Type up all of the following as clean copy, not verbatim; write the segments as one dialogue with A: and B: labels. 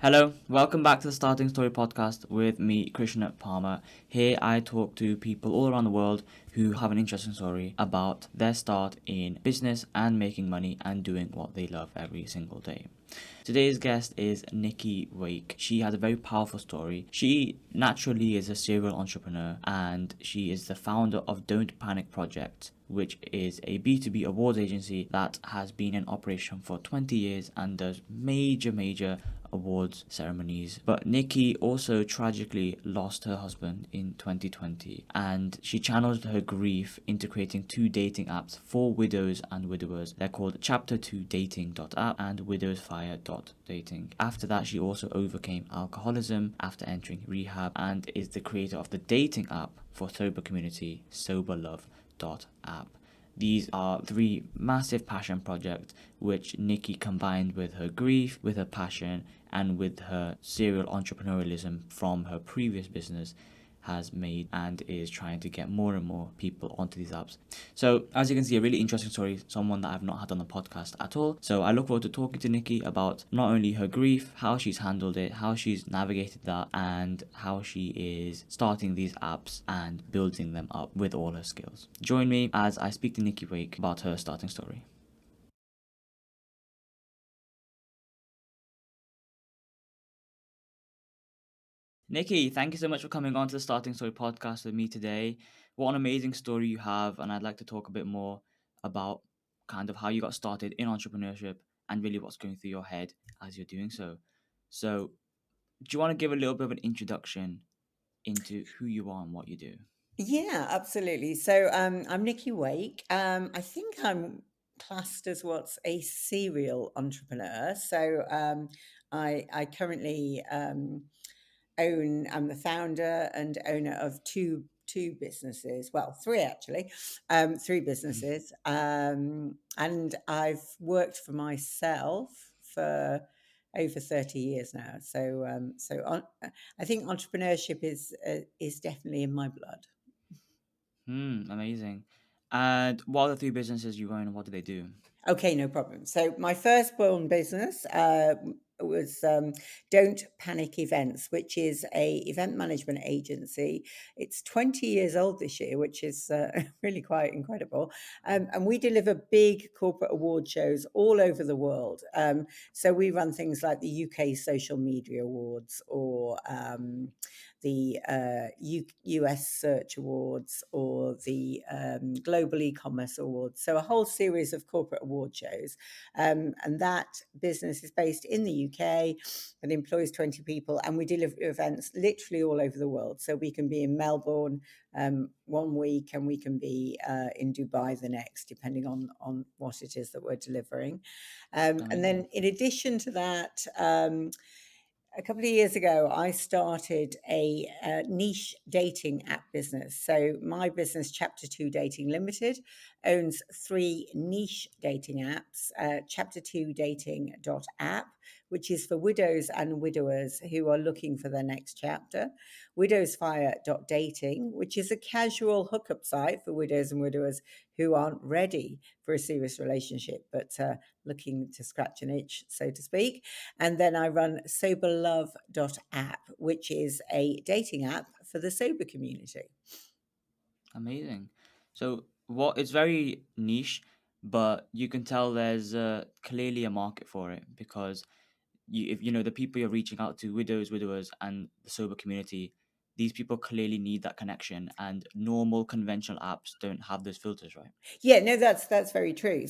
A: Hello, welcome back to the Starting Story podcast with me, Krishna Palmer. Here I talk to people all around the world who have an interesting story about their start in business and making money and doing what they love every single day. Today's guest is Nicky Wake. She has a very powerful story. She naturally is a serial entrepreneur and she is the founder of Don't Panic Project, which is a B2B awards agency that has been in operation for 20 years and does major awards ceremonies. But Nikki also tragically lost her husband in 2020 and she channeled her grief into creating two dating apps for widows and widowers. They're called Chapter2Dating.app and WidowsFire.Dating. After that, she also overcame alcoholism after entering rehab and is the creator of the dating app for sober community, SoberLove.app. These are three massive passion projects which Nikki combined with her grief, with her passion, and with her serial entrepreneurialism from her previous business has made and is trying to get more and more people onto these apps. So as you can see, a really interesting story, someone that I've not had on the podcast at all. So I look forward to talking to Nikki about not only her grief, how she's handled it, how she's navigated that, and how she is starting these apps and building them up with all her skills. Join me as I speak to Nicky Wake about her starting story. Nikki, thank you so much for coming on to the Starting Story podcast with me today. What an amazing story you have, and I'd like to talk a bit more about kind of how you got started in entrepreneurship and really what's going through your head as you're doing so. So, do you want to give a little bit of an introduction into who you are and what you do?
B: Yeah, absolutely. So I'm Nicky Wake. I think I'm classed as what's a serial entrepreneur. So I currently I'm the founder and owner of two businesses. Well, three actually, three businesses. And I've worked for myself for over 30 years now. I think entrepreneurship is definitely in my blood.
A: Amazing. And what are the three businesses you own and what do they do?
B: Okay, no problem. So my firstborn business was Don't Panic Events, which is a event management agency. It's 20 years old this year, which is really quite incredible. And we deliver big corporate award shows all over the world. So we run things like the UK Social Media Awards or the US Search Awards or the Global E-commerce Awards. So a whole series of corporate award shows. And that business is based in the UK and employs 20 people. And we deliver events literally all over the world. So we can be in Melbourne one week and we can be in Dubai the next, depending on what it is that we're delivering. And
A: Amazing.
B: then in addition to that, a couple of years ago, I started a niche dating app business. So my business, Chapter2 Dating Limited, owns three niche dating apps. Chapter2Dating.app, which is for widows and widowers who are looking for their next chapter. WidowsFire.Dating, which is a casual hookup site for widows and widowers who aren't ready for a serious relationship, but looking to scratch an itch, so to speak. And then I run SoberLove.app, which is a dating app for the sober community.
A: Amazing. So what it's very niche, but you can tell there's clearly a market for it because if you know the people you're reaching out to, widows, widowers, and the sober community, these people clearly need that connection, and normal conventional apps don't have those filters, right?
B: Yeah, no, that's very true.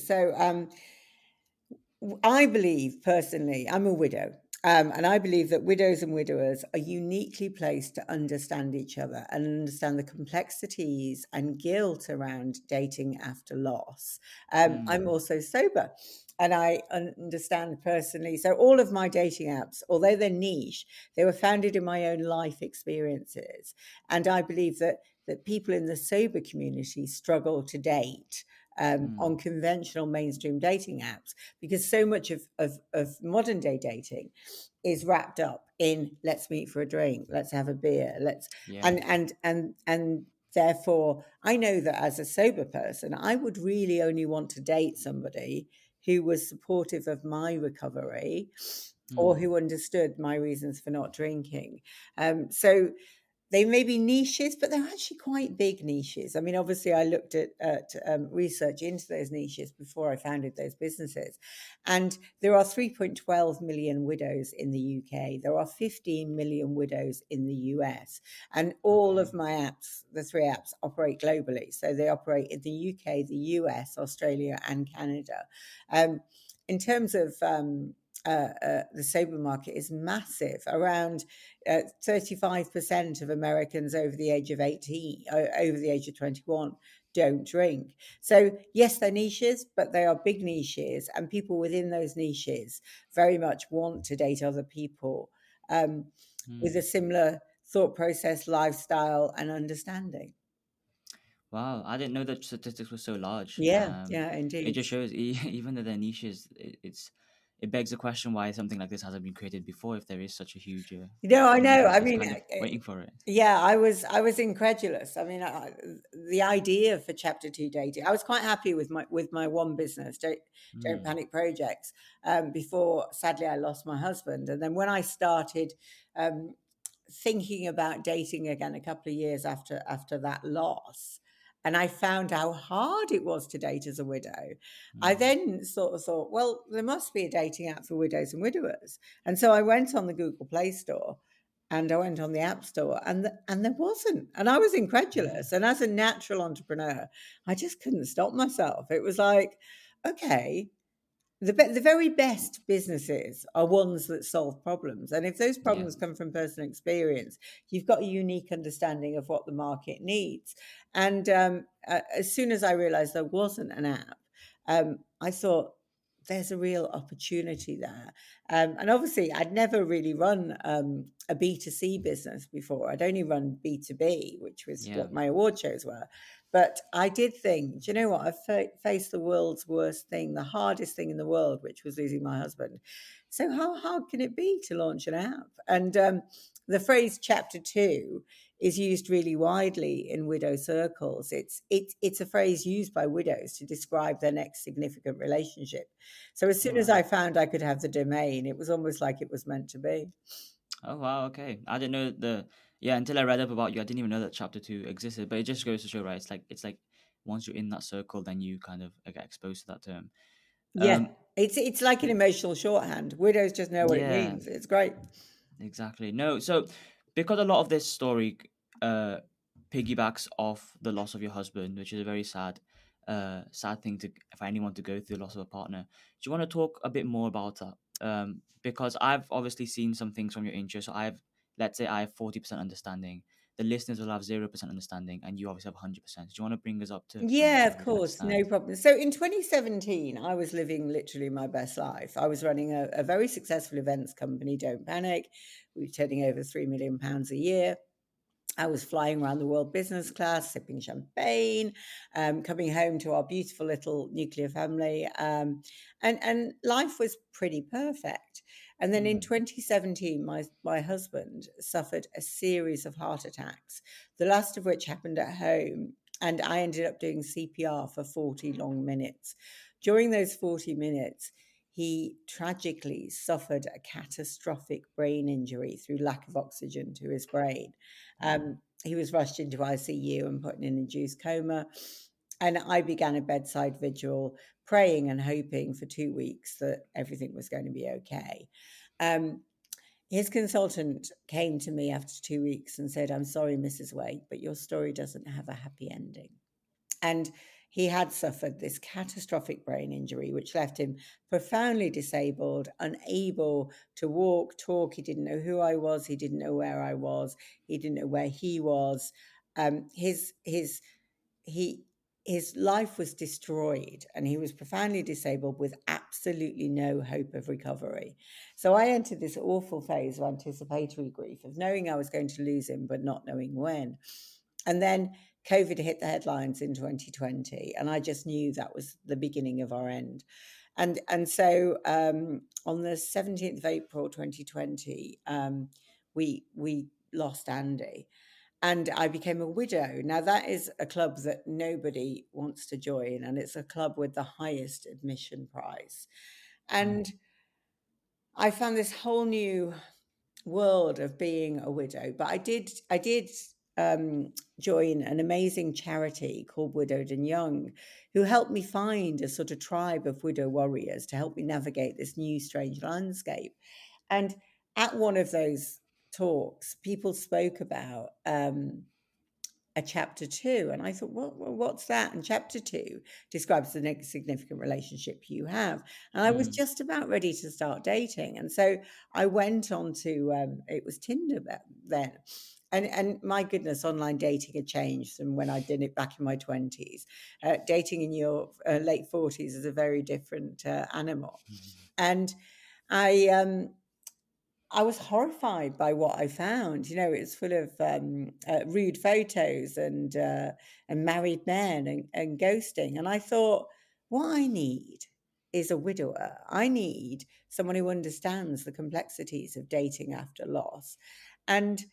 B: I believe personally, I'm a widow, and I believe that widows and widowers are uniquely placed to understand each other and understand the complexities and guilt around dating after loss. I'm
A: Mm,
B: also sober. And I understand personally. So, all of my dating apps, although they're niche, they were founded in my own life experiences. And I believe that people in the sober community struggle to date
A: mm,
B: on conventional mainstream dating apps because so much of modern day dating is wrapped up in let's meet for a drink, let's have a beer, let's
A: yeah.
B: and therefore I know that as a sober person I would really only want to date somebody who was supportive of my recovery or
A: Mm.
B: who understood my reasons for not drinking. So they may be niches, but they're actually quite big niches. I mean, obviously, I looked at research into those niches before I founded those businesses. And there are 3.12 million widows in the UK. There are 15 million widows in the US. And all
A: Okay.
B: of my apps, the three apps, operate globally. So they operate in the UK, the US, Australia, and Canada. In terms of the sober market is massive. Around 35% of Americans over the age of 18, over the age of 21, don't drink. So, yes, they're niches, but they are big niches, and people within those niches very much want to date other people um, with
A: Mm.
B: a similar thought process, lifestyle, and understanding.
A: Wow, I didn't know that statistics were so large.
B: Yeah, yeah,
A: It
B: indeed.
A: just shows, even though they're niches, it begs the question why something like this hasn't been created before. If there is such a huge
B: I know.
A: community
B: I
A: that's
B: mean,
A: kind of waiting for it.
B: yeah, I was incredulous. I mean, the idea for Chapter Two dating, I was quite happy with my one business, Don't
A: Mm.
B: Panic Projects, before sadly I lost my husband, and then when I started um, thinking about dating again a couple of years after that loss, and I found how hard it was to date as a widow. I
A: Mm.
B: then sort of thought, well, there must be a dating app for widows and widowers, and so I went on the Google Play Store and I went on the App Store, and there wasn't, and I was
A: Yeah.
B: incredulous. And as a natural entrepreneur, I just couldn't stop myself. It was like, okay, the very best businesses are ones that solve problems. And if those
A: Yeah.
B: problems come from personal experience, you've got a unique understanding of what the market needs. And as soon as I realized there wasn't an app, I thought, there's a real opportunity there. And obviously, I'd never really run a B2C business before. I'd only run B2B, which was
A: Yeah.
B: what my award shows were. But I did think, do you know what? I've faced the world's worst thing, the hardest thing in the world, which was losing my husband. So how hard can it be to launch an app? And the phrase "chapter two" is used really widely in widow circles. It's a phrase used by widows to describe their next significant relationship. So as
A: All
B: soon as
A: right.
B: I found I could have the domain, it was almost like it was meant to be.
A: Oh wow. Okay. I didn't know yeah, until I read up about you. I didn't even know that chapter two existed. But it just goes to show, right? It's like once you're in that circle, then you kind of get exposed to that term.
B: Yeah,
A: Um.
B: it's like an
A: y-
B: emotional shorthand. Widows just know what it
A: Yeah.
B: means. It's great.
A: Exactly. No, so because a lot of this story uh piggybacks off the loss of your husband, which is a very sad thing to for anyone to go through the loss of a partner. Do you want to talk a bit more about that? Because I've obviously seen some things from your intro. So let's say I have 40% understanding. The listeners will have 0% understanding, and you obviously have 100%. Do you want to bring us up to some
B: Yeah, of
A: level of
B: course, no
A: understand?
B: problem. So in 2017, I was living literally my best life. I was running a very successful events company, Don't Panic. We were turning over £3 million a year. I was flying around the world business class, sipping champagne, coming home to our beautiful little nuclear family, and life was pretty perfect. And then in
A: Mm,
B: 2017, my husband suffered a series of heart attacks, the last of which happened at home, and I ended up doing CPR for 40 long minutes. During those 40 minutes, he tragically suffered a catastrophic brain injury through lack of oxygen to his brain.
A: mm,
B: He was rushed into ICU and put in an induced coma. And I began a bedside vigil, praying and hoping for 2 weeks that everything was going to be okay. Um, his consultant came to me after 2 weeks and said, "I'm sorry, Mrs. Wake, but your story doesn't have a happy ending." And he had suffered this catastrophic brain injury, which left him profoundly disabled, unable to walk, talk. He didn't know who I was. He didn't know where I was. He didn't know where he was. His he his life was destroyed, and he was profoundly disabled with absolutely no hope of recovery. So I entered this awful phase of anticipatory grief, of knowing I was going to lose him but not knowing when. And then COVID hit the headlines in 2020, and I just knew that was the beginning of our end. And so on the 17th of April 2020, we lost Andy. and I became a widow. Now, that is a club that nobody wants to join, and it's a club with the highest admission price.
A: Mm.
B: And I found this whole new world of being a widow. But I did join an amazing charity called Widowed and Young, who helped me find a sort of tribe of widow warriors to help me navigate this new strange landscape. And at one of those talks, people spoke about a chapter two. And I thought, what's that? And chapter two describes the next significant relationship you have. And I was
A: Mm.
B: just about ready to start dating. And so I went on to, it was Tinder then. And my goodness, online dating had changed from when I did it back in my 20s. Dating in your late 40s is a very different animal. And I, I was horrified by what I found. You know, it's full of rude photos and married men and ghosting. And I thought, what I need is a widower. I need someone who understands the complexities of dating after loss. And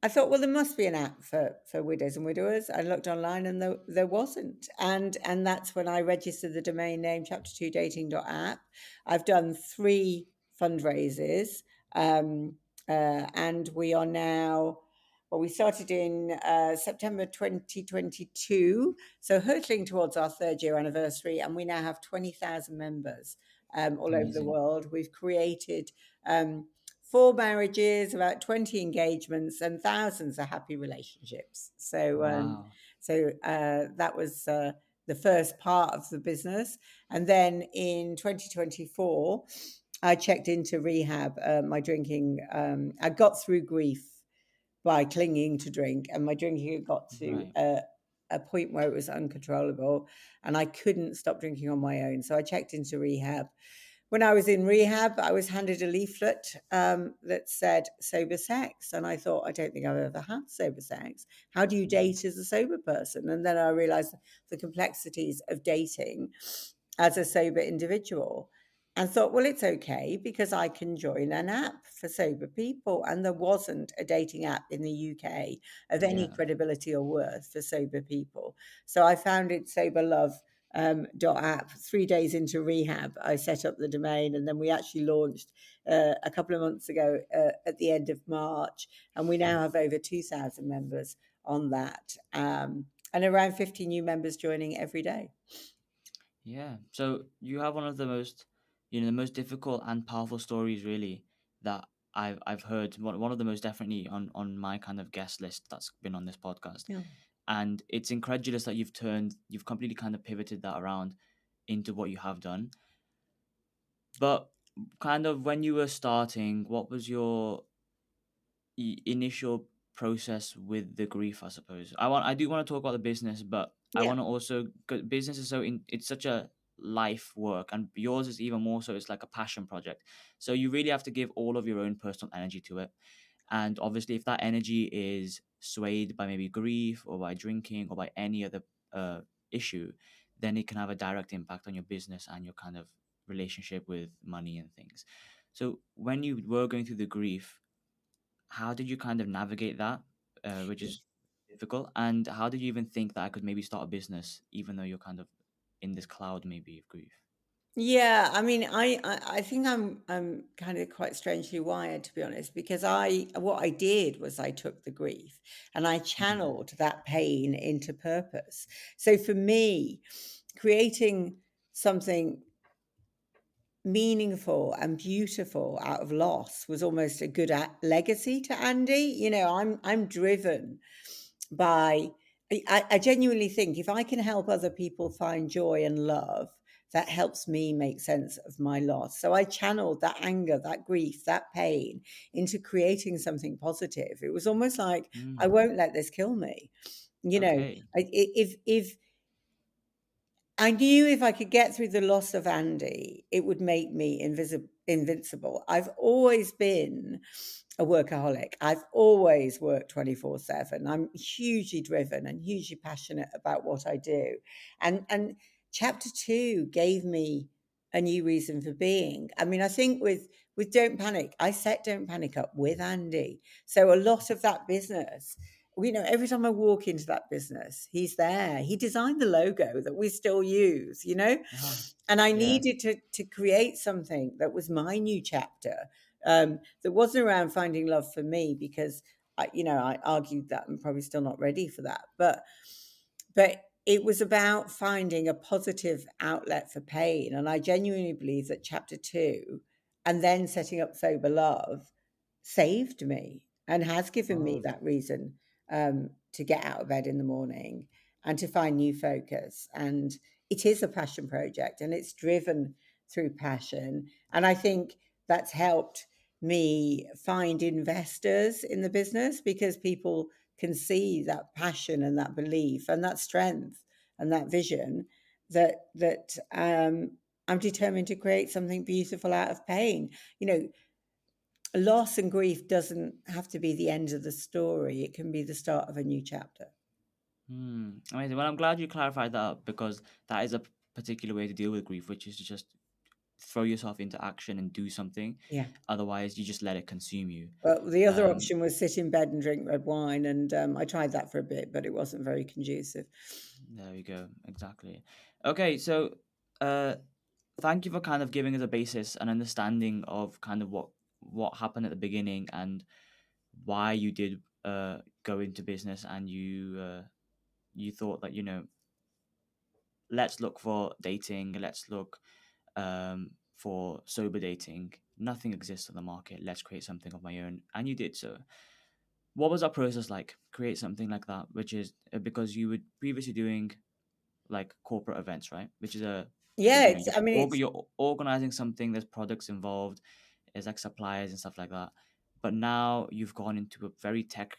B: I thought, well, there must be an app for widows and widowers. I looked online and there wasn't. And that's when I registered the domain name chapter2dating.app. I've done 3 fundraisers. Um, and we are now, well, we started in September 2022, so hurtling towards our 3rd year anniversary, and we now have 20,000 members all over the
A: Amazing.
B: world. We've created 4 marriages, about 20 engagements, and thousands of happy relationships.
A: Wow.
B: That was the first part of the business. And then in 2024, I checked into rehab. My drinking, I got through grief by clinging to drink, and my drinking had got to
A: Right.
B: a point where it was uncontrollable, and I couldn't stop drinking on my own. So I checked into rehab. When I was in rehab, I was handed a leaflet that said sober sex. And I thought, I don't think I've ever had sober sex. How do you
A: Mm.
B: date as a sober person? And then I realized the complexities of dating as a sober individual and thought, well, it's okay because I can join an app for sober people. And there wasn't a dating app in the UK of any
A: Yeah.
B: credibility or worth for sober people. So I founded SoberLove.app. 3 days into rehab, I set up the domain, and then we actually launched a couple of months ago at the end of March, and we now have over 2,000 members on that, and around 50 new members joining every day.
A: Yeah. So you have one of the most, the most difficult and powerful stories really that I've heard. One of the most definitely on my kind of guest list that's been on this podcast.
B: Yeah.
A: And it's incredulous that you've completely kind of pivoted that around into what you have done. But kind of when you were starting, what was your initial process with the grief? I suppose I do want to talk about the business, but I
B: Yeah.
A: want to also, 'cause business is it's such a life work, and yours is even more so. It's like a passion project, so you really have to give all of your own personal energy to it. And obviously, if that energy is swayed by maybe grief or by drinking or by any other uh, issue, then it can have a direct impact on your business and your kind of relationship with money and things. So when you were going through the grief, how did you kind of navigate that, which is difficult? And how did you even think that I could maybe start a business, even though you're kind of in this cloud maybe of grief?
B: Yeah, I mean, I think I'm kind of quite strangely wired, to be honest, because I what I did was I took the grief and I
A: Mhm.
B: channeled that pain into purpose. So for me, creating something meaningful and beautiful out of loss was almost a good legacy to Andy. You know, I'm driven by I genuinely think if I can help other people find joy and love, that helps me make sense of my loss. So I channeled that anger, that grief, that pain into creating something positive. It was almost like I
A: Mm.
B: won't let this kill me. You know,
A: Okay.
B: if I knew if I could get through the loss of Andy, it would make me invincible. I've always been a workaholic. I've always worked 24/7. I'm hugely driven and hugely passionate about what I do. And chapter 2 gave me a new reason for being. I mean, I think with Don't Panic, I set Don't Panic up with Andy. So a lot of that business every time I walk into that business, he's there. He designed the logo that we still use,
A: Oh,
B: and I
A: yeah.
B: needed to create something that was my new chapter, that wasn't around finding love for me, because I argued that I'm probably still not ready for that, but it was about finding a positive outlet for pain. And I genuinely believe that chapter two, and then setting up Sober Love, saved me and has given me
A: Oh.
B: that reason, to get out of bed in the morning and to find new focus. And it is a passion project, and it's driven through passion. And I think that's helped me find investors in the business, because people can see that passion and that belief and that strength and that vision, that I'm determined to create something beautiful out of pain. You know, loss and grief doesn't have to be the end of the story. It can be the start of a new chapter.
A: Amazing. Well, I'm glad you clarified that up, because that is a particular way to deal with grief, which is to just throw yourself into action and do something.
B: Yeah.
A: Otherwise, you just let it consume you.
B: But the other
A: Um,
B: option was sit in bed and drink red wine, and I tried that for a bit, but it wasn't very conducive.
A: there we go. Exactly. Okay, so uh, thank you for kind of giving us a basis and understanding of kind of what happened at the beginning and why you did go into business, and you thought that, let's look for dating, let's look for sober dating. Nothing exists on the market. Let's create something of my own, and you did so. What was that process like? Create something like that, which is because you were previously doing like corporate events, right? Which is
B: Yeah,
A: you're
B: I mean, it's
A: you're organizing something. There's products involved. There's like suppliers and stuff like that. But now you've gone into a very tech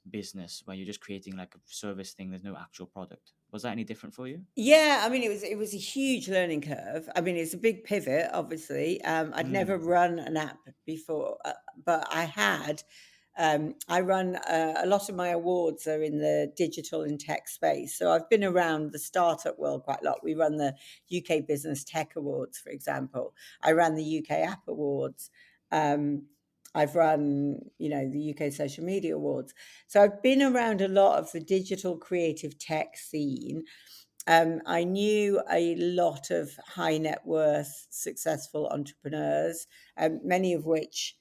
A: business where you're just creating like a service thing. There's no actual product. Was that any different for you?
B: Yeah, I mean, it was a huge learning curve. I mean, it's a big pivot, obviously. I'd never
A: Mm,
B: run an app before, but I had. I run a lot of my awards are in the digital and tech space, so I've been around the startup world quite a lot. We run the UK Business Tech Awards, for example. I ran the UK App Awards. Um, I've run, the UK Social Media Awards. So I've been around a lot of the digital creative tech scene. I knew a lot of high net worth, successful entrepreneurs, many of which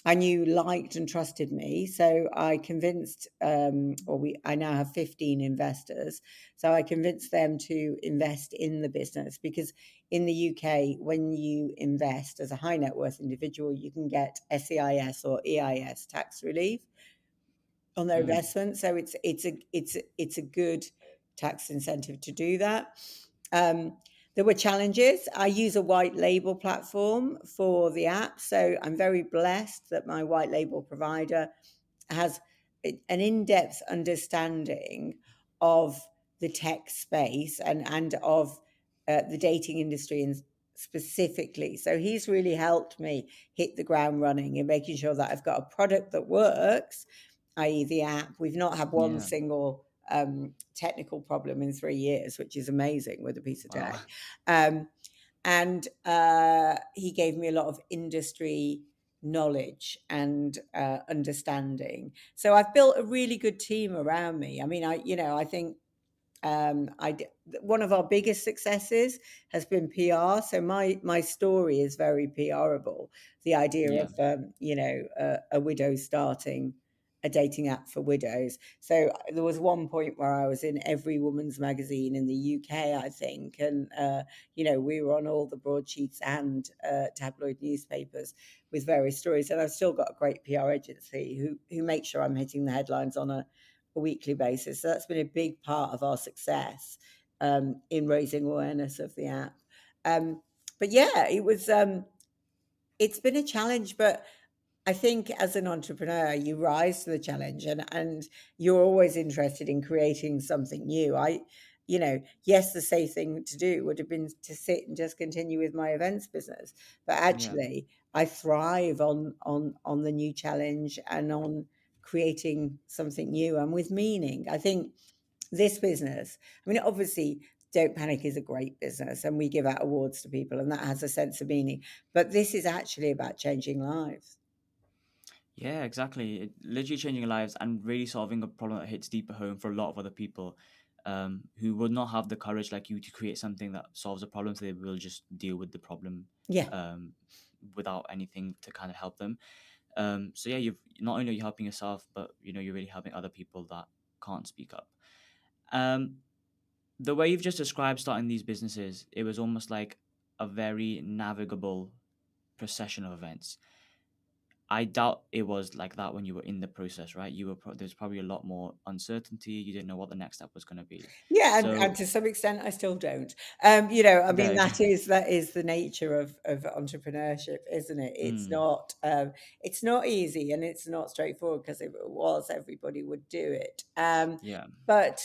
B: I knew liked and trusted me. So I convinced, I now have 15 investors. So I convinced them to invest in the business, because in the UK, when you invest as a high net worth individual, you can get SEIS or EIS tax relief on their
A: mm,
B: investment. So it's a good tax incentive to do that. Um, there were challenges. I use a white label platform for the app, so I'm very blessed that my white label provider has an in-depth understanding of the tech space and of the dating industry and specifically. So he's really helped me hit the ground running in making sure that I've got a product that works, i.e. the app. We've not had one
A: yeah.
B: single technical problem in 3 years, which is amazing with a piece of
A: Wow.
B: tech. Um, and he gave me a lot of industry knowledge and understanding. So I've built a really good team around me. I mean, I think one of our biggest successes has been PR. So my story is very PRable. The idea
A: Yeah.
B: of a widow starting a dating app for widows. So there was one point where I was in every woman's magazine in the UK, I think, and we were on all the broadsheets and tabloid newspapers with various stories. And I've still got a great PR agency who make sure I'm hitting the headlines on a weekly basis. So that's been a big part of our success in raising awareness of the app. But yeah, it's been a challenge, but I think as an entrepreneur, you rise to the challenge, and you're always interested in creating something new. Yes, the safe thing to do would have been to sit and just continue with my events business, but
A: Yeah.
B: actually, I thrive on the new challenge and on creating something new and with meaning. I think this business, I mean, obviously, Don't Panic is a great business, and we give out awards to people, and that has a sense of meaning. But this is actually about changing lives.
A: Yeah, exactly. Literally changing lives and really solving a problem that hits deeper home for a lot of other people, who would not have the courage like you to create something that solves a problem. So they will just deal with the problem,
B: Yeah.
A: um, without anything to kind of help them. So yeah, you've not only are you helping yourself, but you're really helping other people that can't speak up. Um, the way you've just described starting these businesses, it was almost like a very navigable procession of events. I doubt it was like that when you were in the process, right? There's probably a lot more uncertainty. You didn't know what the next step was going to be.
B: Yeah, and
A: So
B: to some extent, I still don't. I mean,
A: there,
B: that is the nature of entrepreneurship, isn't it?
A: mm,
B: It's not easy and it's not straightforward because if it was, everybody would do it.
A: yeah,
B: But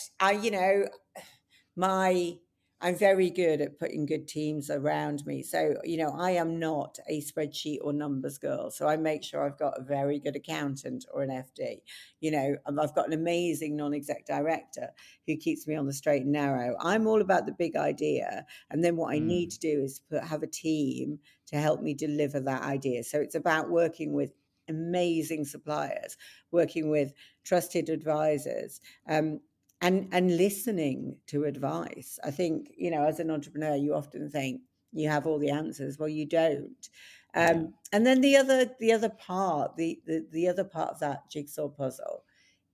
B: my I'm very good at putting good teams around me. So, I am not a spreadsheet or numbers girl. So I make sure I've got a very good accountant or an FD. And I've got an amazing non-exec director who keeps me on the straight and narrow. I'm all about the big idea. And then what I need
A: mm,
B: to do is have a team to help me deliver that idea. So it's about working with amazing suppliers, working with trusted advisors, um, and listening to advice. I think, as an entrepreneur, you often think you have all the answers. Well, you don't.
A: yeah,
B: And then the other part of that jigsaw puzzle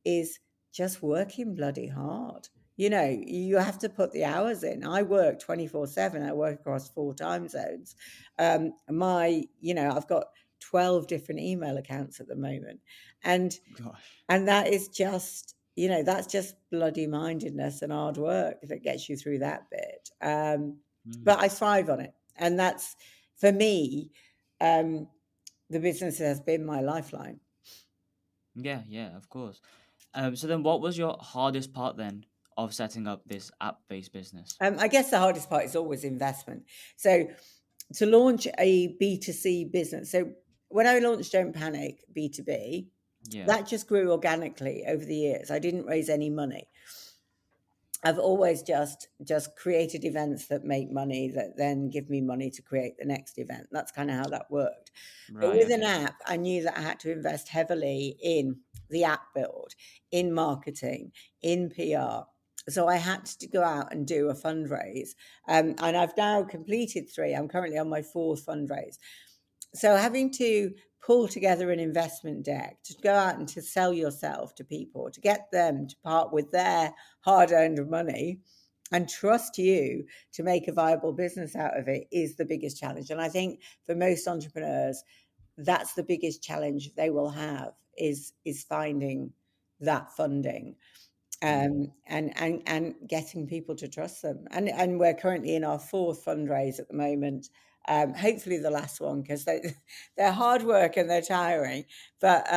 B: is just working bloody hard. You have to put the hours in. I work 24/7. I work across 4 time zones. I've got 12 different email accounts at the moment. And
A: gosh,
B: and that is just, that's just bloody mindedness and hard work that gets you through that bit. But
A: mm,
B: I thrive on it. And that's, for me, um, the business has been my lifeline.
A: yeah, yeah, of course. So then, what was your hardest part then of setting up this app-based business?
B: I guess the hardest part is always investment. So to launch a B2C business, so when I launched Don't Panic B2B,
A: Yeah,
B: that just grew organically over the years. I didn't raise any money. I've always just created events that make money that then give me money to create the next event. That's kind of how that worked. But
A: right,
B: with an
A: okay,
B: app, I knew that I had to invest heavily in the app build, in marketing, in PR. So I had to go out and do a fundraise. And I've now completed three. I'm currently on my fourth fundraise. So having to pull together an investment deck to go out and to sell yourself to people, to get them to part with their hard-earned money and trust you to make a viable business out of it is the biggest challenge. And I think for most entrepreneurs, that's the biggest challenge they will have is finding that funding,
A: mm,
B: and getting people to trust them. And we're currently in our fourth fundraise at the moment. Hopefully the last one, because they're hard work and they're tiring. But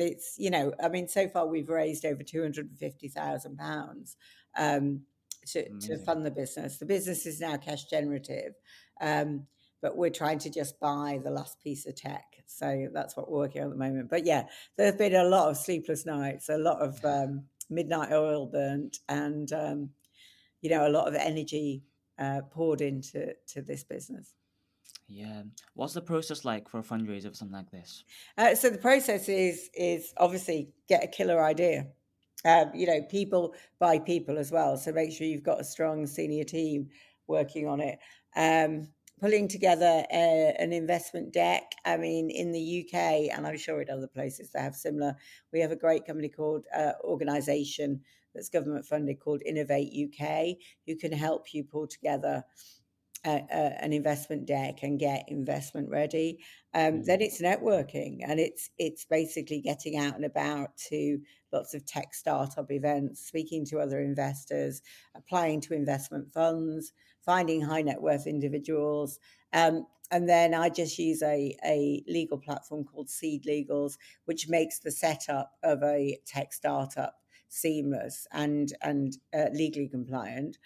B: it's, I mean, so far we've raised over £250,000 um, to
A: amazing.
B: fund the business. The business is now cash generative. Um, but we're trying to just buy the last piece of tech. So that's what we're working on at the moment. But yeah, there's been a lot of sleepless nights, a lot of midnight oil burnt, and a lot of energy poured into this business.
A: Yeah, what's the process like for a fundraiser for something like this?
B: So the process is obviously get a killer idea. People buy people as well. So make sure you've got a strong senior team working on it. Pulling together an investment deck. I mean, in the UK, and I'm sure in other places they have similar. We have a great company called organisation that's government funded called Innovate UK, who can help you pull together an investment deck and get investment ready. Then
A: Mm,
B: it's networking, and it's basically getting out and about to lots of tech startup events, speaking to other investors, applying to investment funds, finding high net worth individuals. And then I just use a legal platform called Seed Legals, which makes the setup of a tech startup seamless and legally compliant.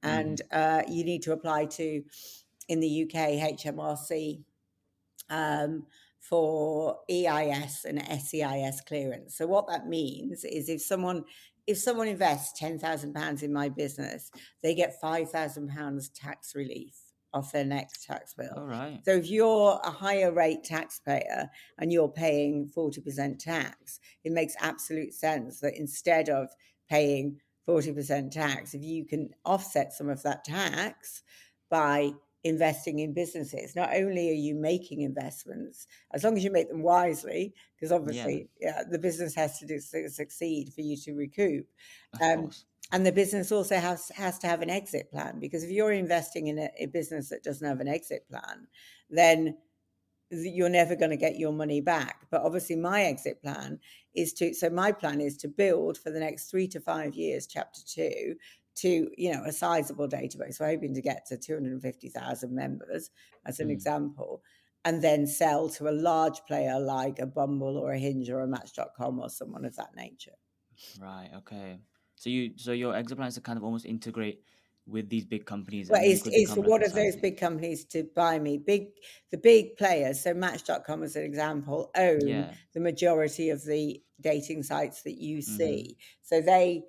B: And
A: mm,
B: you need to apply to, in the UK, HMRC, um, for EIS and SEIS clearance. So what that means is if someone invests £10,000 in my business, they get £5,000 tax relief off their next tax bill.
A: All right.
B: So if you're a higher rate taxpayer and you're paying 40% tax, it makes absolute sense that instead of paying 40% tax, if you can offset some of that tax by investing in businesses, not only are you making investments, as long as you make them wisely, because
A: Yeah,
B: obviously, yeah, the business has to succeed for you to recoup.
A: of
B: Um,
A: course.
B: and the business also has to have an exit plan, because if you're investing in a business that doesn't have an exit plan, then you're never going to get your money back. But obviously my exit plan is my plan is to build for the next 3 to 5 years, chapter 2, to, a sizable database. We're hoping to get to 250,000 members as an
A: Mm,
B: example, and then sell to a large player like a Bumble or a Hinge or a Match.com or someone of that nature.
A: right. Okay. So your exit plan is to kind of almost integrate with these big companies,
B: Well,
A: and then you could
B: is
A: become
B: for
A: like
B: one
A: a
B: of
A: side
B: those
A: thing.
B: big companies to buy me. The big players, so Match.com as an example, own
A: Yeah.
B: the majority of the dating sites that you
A: Mm-hmm.
B: see. So they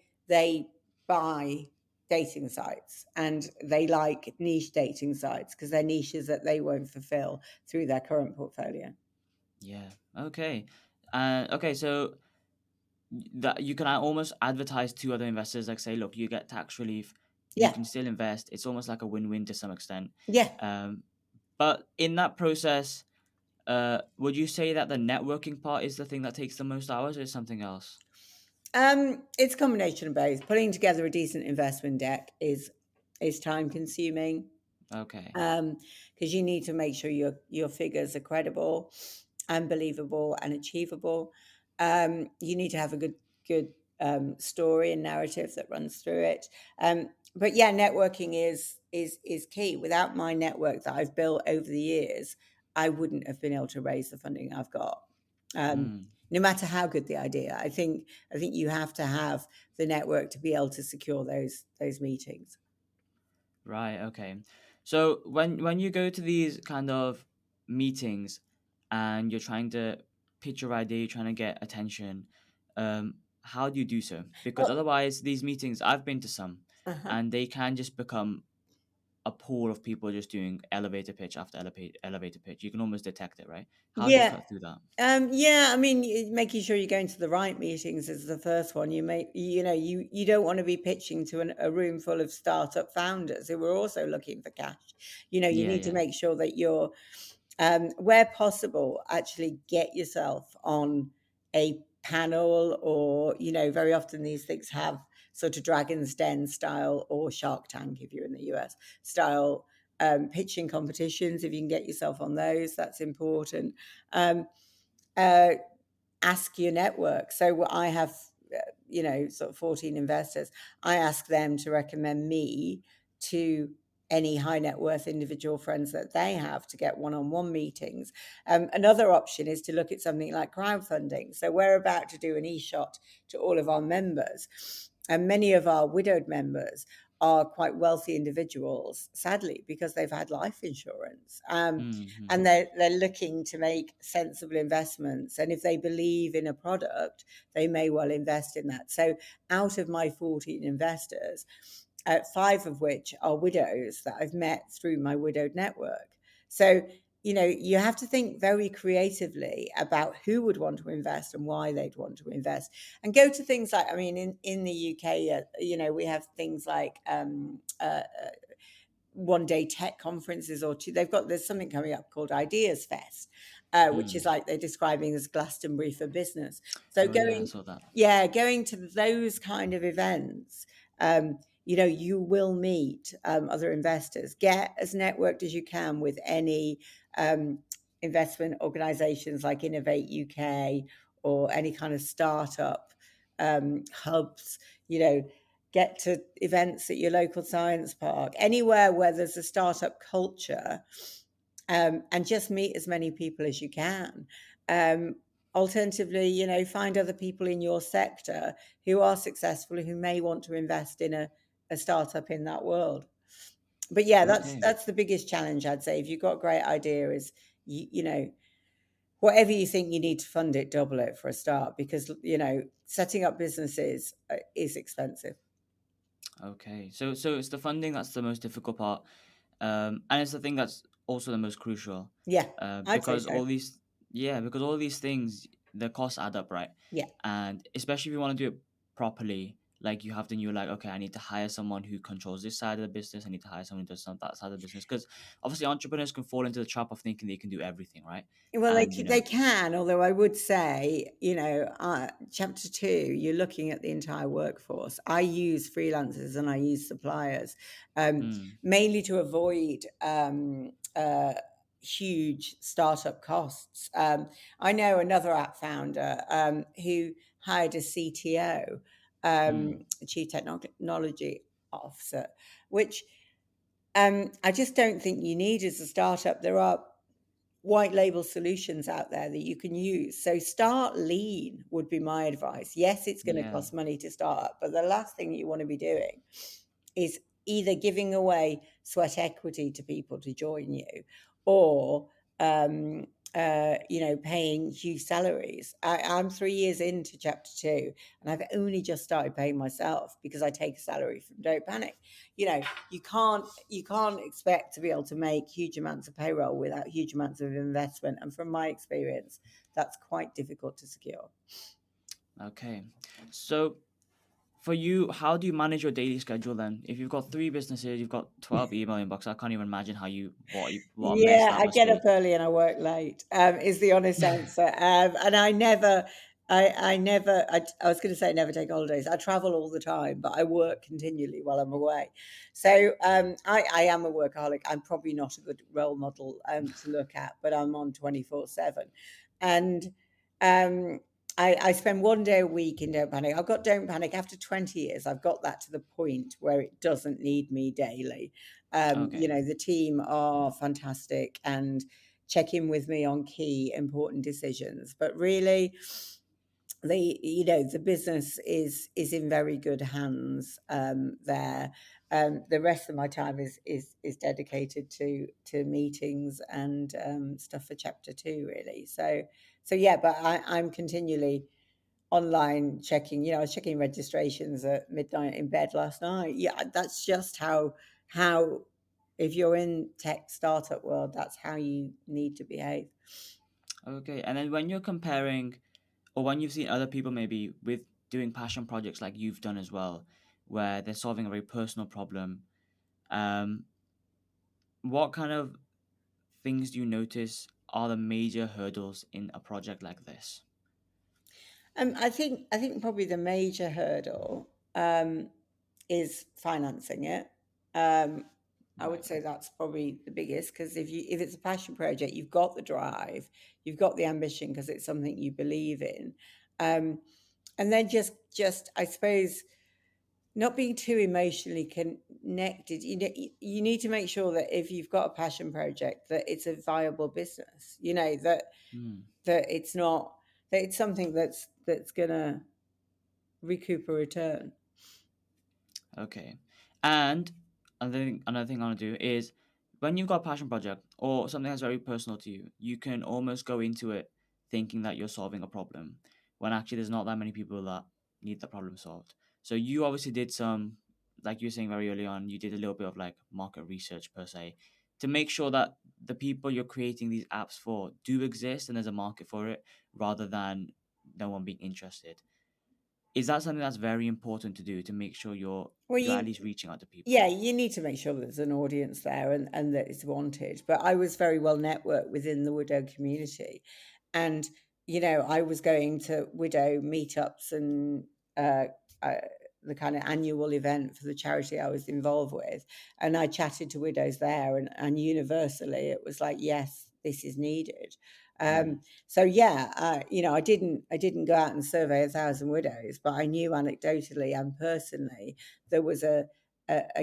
B: buy dating sites, and they like niche dating sites because they're niches that they won't fulfill through their current portfolio.
A: Yeah. Okay. Okay. So that you can almost advertise to other investors, like say, look, you get tax relief, you
B: Yeah,
A: can still invest. It's almost like a win-win to some extent.
B: yeah.
A: Um, but in that process, would you say that the networking part is the thing that takes the most hours, or is something else?
B: It's a combination of both. Putting together a decent investment deck is time consuming,
A: Okay.
B: because you need to make sure your figures are credible and believable and achievable. You need to have a good story and narrative that runs through it. But yeah, networking is key. Without my network that I've built over the years, I wouldn't have been able to raise the funding I've got.
A: Mm.
B: No matter how good the idea, I think you have to have the network to be able to secure those meetings.
A: Right. Okay. So when you go to these kind of meetings and you're trying to pitch your idea, you're trying to get attention, how do you do so? Because
B: Well,
A: otherwise, these meetings, I've been to some,
B: uh-huh.
A: and they can just become a pool of people just doing elevator pitch after elevator pitch. You can almost detect it, right? How do you
B: Yeah.
A: cut through that?
B: Yeah, I mean, making sure you're going to the right meetings is the first one. You don't want to be pitching to a room full of startup founders who are also looking for cash. You
A: Yeah.
B: need to
A: Yeah.
B: make sure that you're, where possible, actually get yourself on a panel, or, very often these things have sort of Dragon's Den style, or Shark Tank if you're in the US style, pitching competitions. If you can get yourself on those, that's important. Um, uh, Ask your network. So I have, sort of 14 investors. I ask them to recommend me to any high net worth individual friends that they have to get one-on-one meetings. Another option is to look at something like crowdfunding. So we're about to do an e-shot to all of our members, and many of our widowed members are quite wealthy individuals, sadly, because they've had life insurance.
A: Mm-hmm.
B: And they're looking to make sensible investments, and if they believe in a product, they may well invest in that. So out of my 14 investors, 5 of which are widows that I've met through my widowed network. So you have to think very creatively about who would want to invest and why they'd want to invest, and go to things like, I mean, in the UK, we have things like, one day tech conferences, or two. There's something coming up called Ideas Fest, which is
A: Mm.
B: like they're describing as Glastonbury for business. So
A: Oh yeah, I saw that.
B: going to those kind of events, you will meet other investors. Get as networked as you can with any investment organizations like Innovate UK, or any kind of startup hubs. Get to events at your local science park, anywhere where there's a startup culture, and just meet as many people as you can. Um, Alternatively, find other people in your sector who are successful, who may want to invest in a startup in that world. But yeah, that's
A: Okay.
B: that's the biggest challenge, I'd say. If you've got a great idea, is whatever you think you need to fund it, double it for a start, because setting up businesses is expensive.
A: Okay. So it's the funding that's the most difficult part. And it's the thing that's also the most crucial,
B: Yeah, I'd say
A: because
B: so.
A: because all these things, the costs add up, right?
B: Yeah.
A: And especially if you want to do it properly, like you have to you like, okay, I need to hire someone who controls this side of the business. I need to hire someone who does that side of the business, because obviously entrepreneurs can fall into the trap of thinking they can do everything, right?
B: Well,
A: And
B: they can, although I would say, chapter two, you're looking at the entire workforce. I use freelancers and I use suppliers,
A: mm,
B: mainly to avoid huge startup costs. I know another app founder who hired a CTO,
A: mm,
B: a chief technology officer, which I just don't think you need as a startup. There are white label solutions out there that you can use. So start lean would be my advice. Yes, it's going to
A: yeah,
B: cost money to start up, but the last thing you want to be doing is either giving away sweat equity to people to join you or paying huge salaries. I'm 3 years into chapter two, and I've only just started paying myself because I take a salary from Don't Panic. You know, you can't expect to be able to make huge amounts of payroll without huge amounts of investment. And from my experience, that's quite difficult to secure.
A: okay. So for you, how do you manage your daily schedule then? If you've got three businesses, you've got 12 email inbox. I can't even imagine how what a mess
B: Yeah,
A: that
B: I
A: must
B: get up
A: be.
B: early and I work late, is the honest answer. And I was going to say I never take holidays. I travel all the time, but I work continually while I'm away. So I am a workaholic. I'm probably not a good role model to look at, but I'm on 24/7. And um, I spend one day a week in Don't Panic. I've got Don't Panic after 20 years. I've got that to the point where it doesn't need me daily.
A: Okay.
B: The team are fantastic and check in with me on key important decisions. But really, the business is in very good hands there. The rest of my time is dedicated to meetings and stuff for chapter two, really. So yeah, but I'm continually online checking. I was checking registrations at midnight in bed last night. Yeah, that's just how if you're in tech startup world, that's how you need to behave.
A: Okay. And then when you're comparing, or when you've seen other people maybe with doing passion projects like you've done as well, where they're solving a very personal problem, um, what kind of things do you notice are the major hurdles in a project like this?
B: I think probably the major hurdle is financing it. Um, I would
A: Right.
B: say that's probably the biggest because if it's a passion project, you've got the drive, you've got the ambition because it's something you believe in, um, and then just I suppose not being too emotionally connected. You need to make sure that if you've got a passion project, that it's a viable business.
A: Hmm.
B: That it's not that it's something that's gonna recoup a return.
A: Okay. And another thing I want to do is, when you've got a passion project or something that's very personal to you, you can almost go into it thinking that you're solving a problem when actually there's not that many people that need the problem solved. So you obviously did some, like you were saying very early on, you did a little bit of like market research per se to make sure that the people you're creating these apps for do exist and there's a market for it, rather than no one being interested. Is that something that's very important to do, to make sure
B: Well,
A: you're at least reaching out to
B: yeah,
A: people?
B: you need to make sure that there's an audience there and that it's wanted. But I was very well networked within the widow community. And, I was going to widow meetups and uh, uh, the kind of annual event for the charity I was involved with. And I chatted to widows there, and universally it was like, yes, this is needed.
A: Mm,
B: So yeah, I didn't go out and survey 1,000 widows, but I knew anecdotally and personally there was a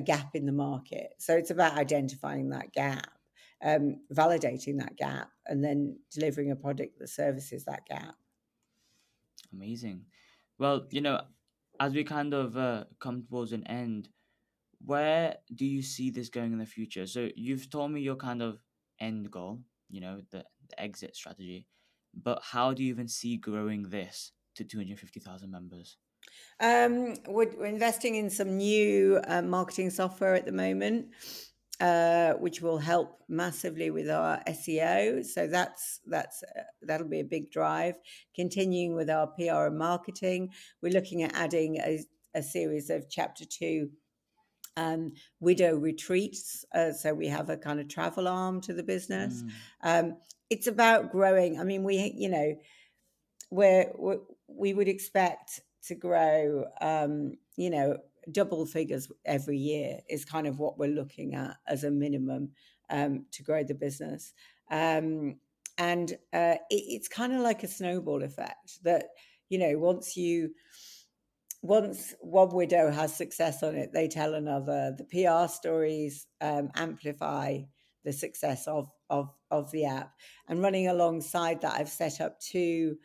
B: gap in the market. So it's about identifying that gap, validating that gap, and then delivering a product that services that gap.
A: amazing. Well, as we kind of come towards an end, where do you see this going in the future? So you've told me your kind of end goal, the exit strategy, but how do you even see growing this to 250,000 members?
B: We're investing in some new marketing software at the moment. which will help massively with our SEO. So that'll be a big drive. Continuing with our PR and marketing, we're looking at adding a series of chapter two widow retreats. So we have a kind of travel arm to the business.
A: Mm.
B: Um, it's about growing. I mean, where we would expect to grow, double figures every year is kind of what we're looking at as a minimum to grow the business. And it's kind of like a snowball effect that, once one widow has success on it, they tell another. The PR stories amplify the success of the app. And running alongside that, I've set up two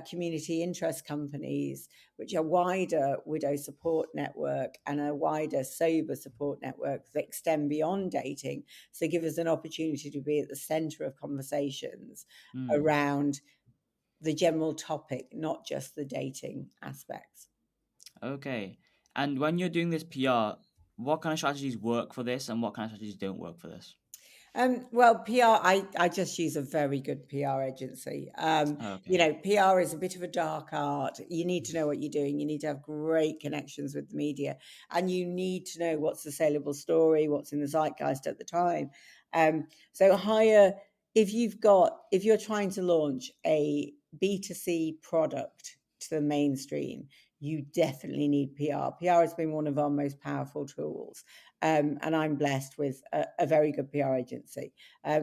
B: community interest companies, which are wider widow support network and a wider sober support network that extend beyond dating. So give us an opportunity to be at the center of conversations
A: Mm.
B: around the general topic, not just the dating aspects.
A: Okay. And when you're doing this PR, what kind of strategies work for this and what kind of strategies don't work for this?
B: Well, PR, I just use a very good PR agency.
A: Okay.
B: PR is a bit of a dark art. You need to know what you're doing. You need to have great connections with the media, and you need to know what's the saleable story, what's in the zeitgeist at the time. So hire if you're trying to launch a B2C product to the mainstream, you definitely need PR. PR has been one of our most powerful tools. And I'm blessed with a very good PR agency.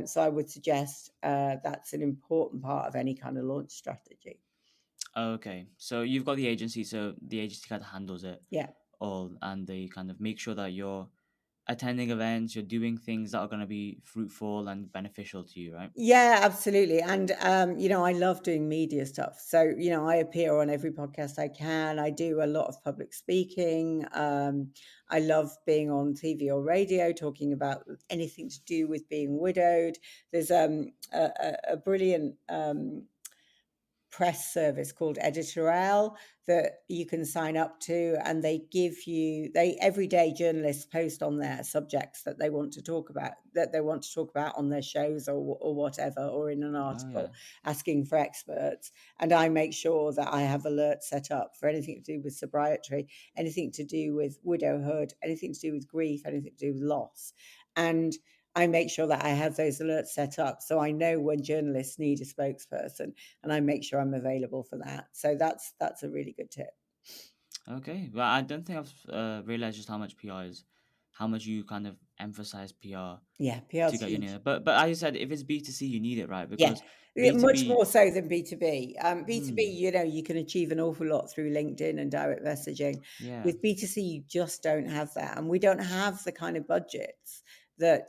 B: So I would suggest that's an important part of any kind of launch strategy.
A: Okay. So you've got the agency, so the agency kind of handles it
B: Yeah.
A: all and they kind of make sure that you're attending events, you're doing things that are going to be fruitful and beneficial to you, right?
B: Yeah, absolutely. And, I love doing media stuff. So, I appear on every podcast I can. I do a lot of public speaking. I love being on TV or radio, talking about anything to do with being widowed. There's a brilliant press service called Editorial that you can sign up to, and they everyday journalists post on their subjects that they want to talk about on their shows or whatever, or in an
A: Oh yeah.
B: article asking for experts. And I make sure that I have alerts set up for anything to do with sobriety, anything to do with widowhood, anything to do with grief, anything to do with loss. And I make sure that I have those alerts set up so I know when journalists need a spokesperson, and I make sure I'm available for that. So that's a really good tip.
A: Okay. Well, I don't think I've realized just how much PR is, how much you kind of emphasize PR
B: Yeah,
A: to
B: PR's
A: get your name.
B: huge.
A: But as you said, if it's B2C, you need it, right?
B: Yeah,
A: Because
B: much
A: B2B,
B: more so than B2B. B2B,
A: hmm,
B: you can achieve an awful lot through LinkedIn and direct messaging.
A: yeah.
B: With B2C, you just don't have that, and we don't have the kind of budgets that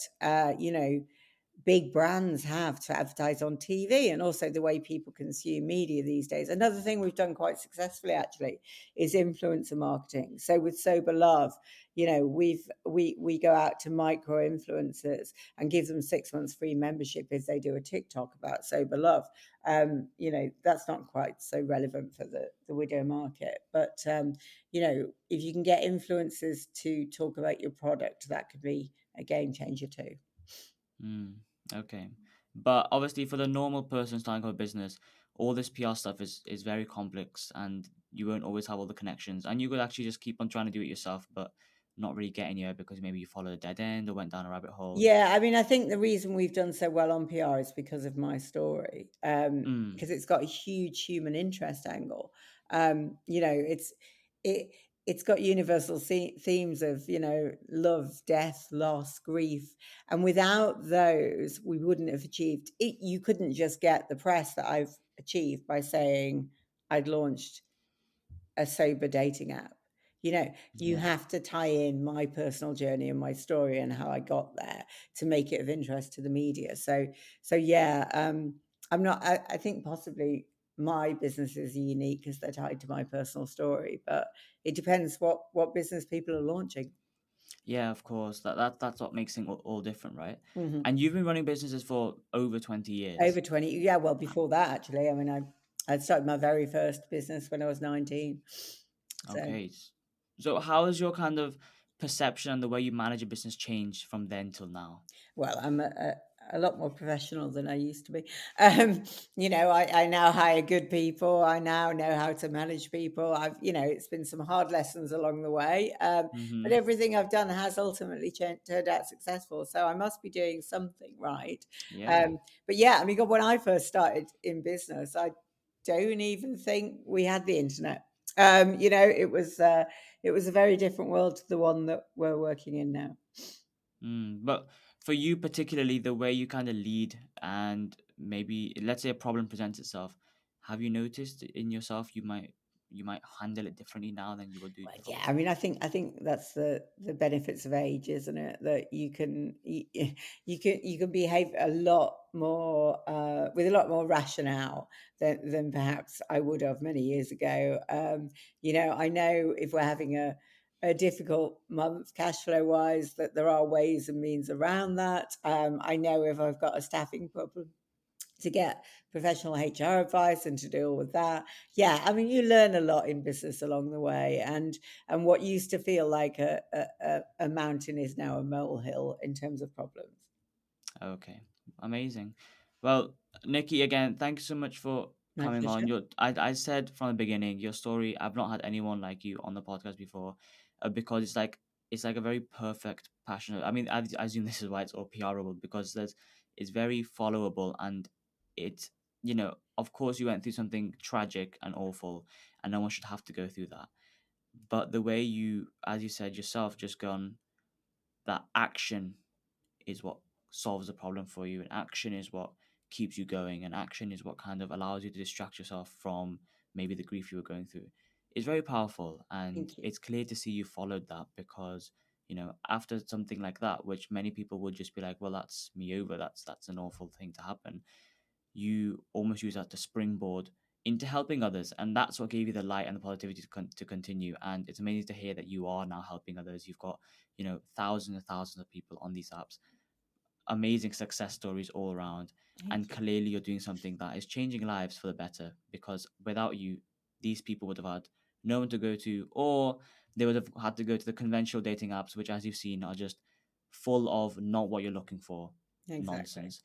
B: big brands have to advertise on TV, and also the way people consume media these days. Another thing we've done quite successfully actually is influencer marketing. So with Sober Love, we go out to micro influencers and give them 6 months free membership if they do a TikTok about Sober Love. That's not quite so relevant for the widow market, but if you can get influencers to talk about your product, that could be a game changer too.
A: Mm, okay. But obviously, for the normal person starting a business, all this PR stuff is very complex, and you won't always have all the connections. And you could actually just keep on trying to do it yourself, but not really get anywhere because maybe you followed a dead end or went down a rabbit hole.
B: Yeah, I mean, I think the reason we've done so well on PR is because of my story,
A: Mm,
B: because it's got a huge human interest angle. Um, you know, it's it it's got universal themes of love, death, loss, grief, and without those, we wouldn't have achieved it. You couldn't just get the press that I've achieved by saying I'd launched a sober dating app. You
A: yeah.
B: have to tie in my personal journey and my story and how I got there to make it of interest to the media. So yeah, I'm not. I think possibly my businesses are unique because they're tied to my personal story, but it depends what business people are launching.
A: Yeah, of course. That's what makes things all different, right?
B: Hmm.
A: And you've been running businesses for over 20 years.
B: Over 20, yeah. Well, before that, actually, I mean, I started my very first business when I was 19. So
A: Okay. So how has your kind of perception and the way you manage a business changed from then till now?
B: Well, I'm a lot more professional than I used to be. Um, I now hire good people. I now know how to manage people. It's been some hard lessons along the way, but
A: Mm-hmm.
B: everything I've done has ultimately turned out successful. So I must be doing something right.
A: Yeah.
B: But yeah, I mean, God, when I first started in business, I don't even think we had the internet. It was a very different world to the one that we're working in now.
A: But for you particularly, the way you kind of lead, and maybe let's say a problem presents itself, have you noticed in yourself you might handle it differently now than you would do
B: Well, yeah,
A: before?
B: I mean, I think that's the benefits of age, isn't it? That you can behave a lot more with a lot more rationale than perhaps I would have many years ago. I know if we're having a difficult month cash flow wise, that there are ways and means around that. I know if I've got a staffing problem to get professional HR advice and to deal with that. Yeah, I mean, you learn a lot in business along the way, and what used to feel like a mountain is now a molehill in terms of problems.
A: Okay, amazing. Well, Nikki, again, thank you so much for
B: My
A: coming on.
B: pleasure.
A: I said from the beginning, your story. I've not had anyone like you on the podcast before, because it's like a very perfect, passionate. I mean, I assume this is why it's all PRable, because it's very followable, and it of course you went through something tragic and awful, and no one should have to go through that. But the way you, as you said yourself, just gone, that action is what solves the problem for you, and action is what keeps you going, and action is what kind of allows you to distract yourself from maybe the grief you were going through. It's very powerful, and
B: Thank you.
A: it's clear to see you followed that, because after something like that, which many people would just be like, well, that's me over, that's an awful thing to happen, you almost use that to springboard into helping others, and that's what gave you the light and the positivity to continue. And it's amazing to hear that you are now helping others. You've got thousands and thousands of people on these apps, amazing success stories all around,
B: Thank
A: and
B: you.
A: clearly you're doing something that is changing lives for the better, because without you, these people would have had no one to go to, or they would have had to go to the conventional dating apps, which, as you've seen, are just full of not what you're looking for
B: Exactly.
A: nonsense.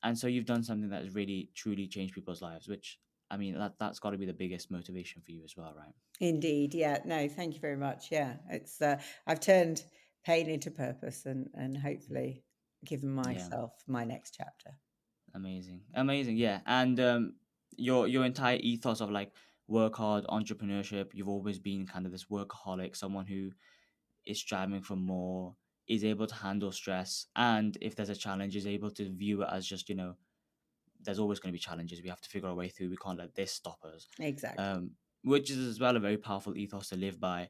A: And so you've done something that has really truly changed people's lives, which, I mean, that's got to be the biggest motivation for you as well, right?
B: Indeed. Yeah. No. Thank you very much. Yeah. I've turned pain into purpose, and hopefully given
A: Yeah.
B: myself my next chapter.
A: Amazing, amazing, yeah. And your entire ethos of like work hard, entrepreneurship. You've always been kind of this workaholic, someone who is striving for more, is able to handle stress, and if there's a challenge, is able to view it as just there's always going to be challenges. We have to figure our way through. We can't let this stop us.
B: Exactly.
A: Which is as well a very powerful ethos to live by,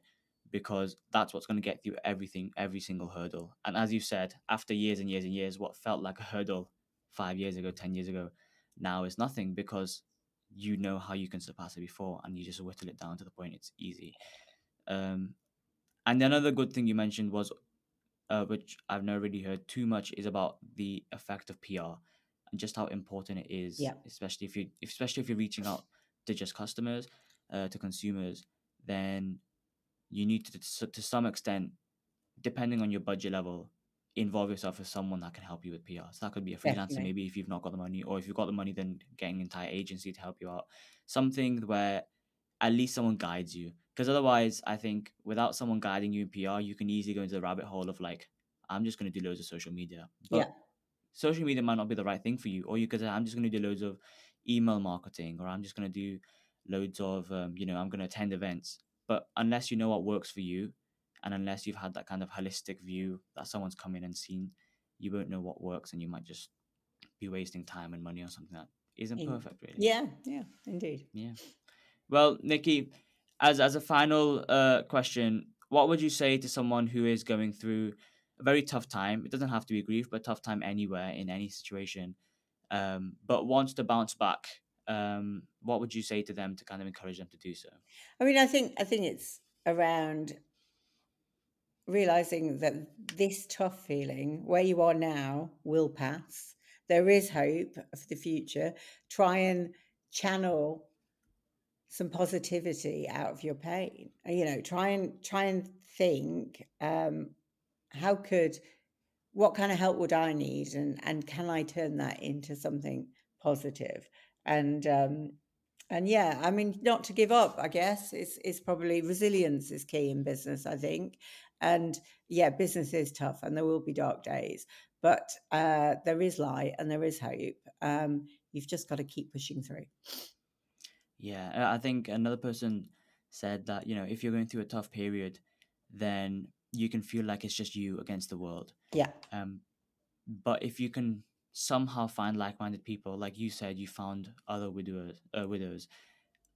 A: because that's what's going to get through everything, every single hurdle. And as you said, after years and years and years, what felt like a hurdle 5 years ago, 10 years ago, now is nothing, because you know how you can surpass it before, and you just whittle it down to the point it's easy. Um, and another good thing you mentioned was, which I've never really heard too much, is about the effect of PR and just how important it is,
B: Yeah.
A: especially if you're reaching out to just customers, to consumers. Then you need to some extent, depending on your budget level, involve yourself with someone that can help you with PR. So that could be a freelancer,
B: Definitely.
A: maybe, if you've not got the money, or if you've got the money, then getting an entire agency to help you out. Something where at least someone guides you. Because otherwise, I think without someone guiding you in PR, you can easily go into the rabbit hole of like, I'm just going to do loads of social media.
B: Yeah.
A: But social media might not be the right thing for you. Or you could say, I'm just going to do loads of email marketing, or I'm just going to do loads of, I'm going to attend events. But unless you know what works for you, and unless you've had that kind of holistic view that someone's come in and seen, you won't know what works, and you might just be wasting time and money on something that isn't perfect, really.
B: Yeah. Yeah. Indeed.
A: Yeah. Well, Nikki, as a final question, what would you say to someone who is going through a very tough time? It doesn't have to be grief, but tough time anywhere in any situation, but wants to bounce back. What would you say to them to kind of encourage them to do so?
B: I mean, I think it's around realizing that this tough feeling where you are now will pass. There is hope for the future. Try and channel some positivity out of your pain. You know, try and think, how could what kind of help would I need, and can I turn that into something positive? And and yeah, I mean, not to give up, I guess, is probably resilience is key in business, I think. And yeah, business is tough, and there will be dark days, but there is light and there is hope. You've just got to keep pushing through.
A: Yeah, I think another person said that, if you're going through a tough period, then you can feel like it's just you against the world.
B: Yeah,
A: Um, but if you can somehow find like-minded people, like you said, you found other widows.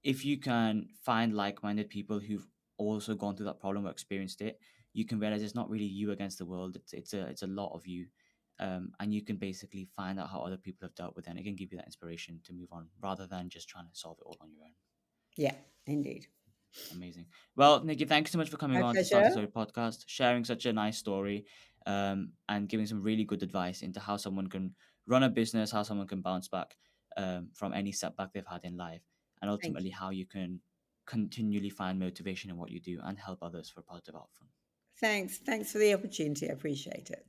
A: If you can find like-minded people who've also gone through that problem or experienced it, you can realize it's not really you against the world. It's a lot of you, and you can basically find out how other people have dealt with it. And it can give you that inspiration to move on rather than just trying to solve it all on your own.
B: yeah, indeed.
A: Amazing. Well, Nikki, thank you so much for coming
B: My
A: on to Starting
B: pleasure.
A: Story podcast, sharing such a nice story, and giving some really good advice into how someone can run a business, how someone can bounce back from any setback they've had in life, and
B: Thank
A: ultimately
B: you.
A: how you can continually find motivation in what you do and help others for positive outcome.
B: Thanks for the opportunity. I appreciate it.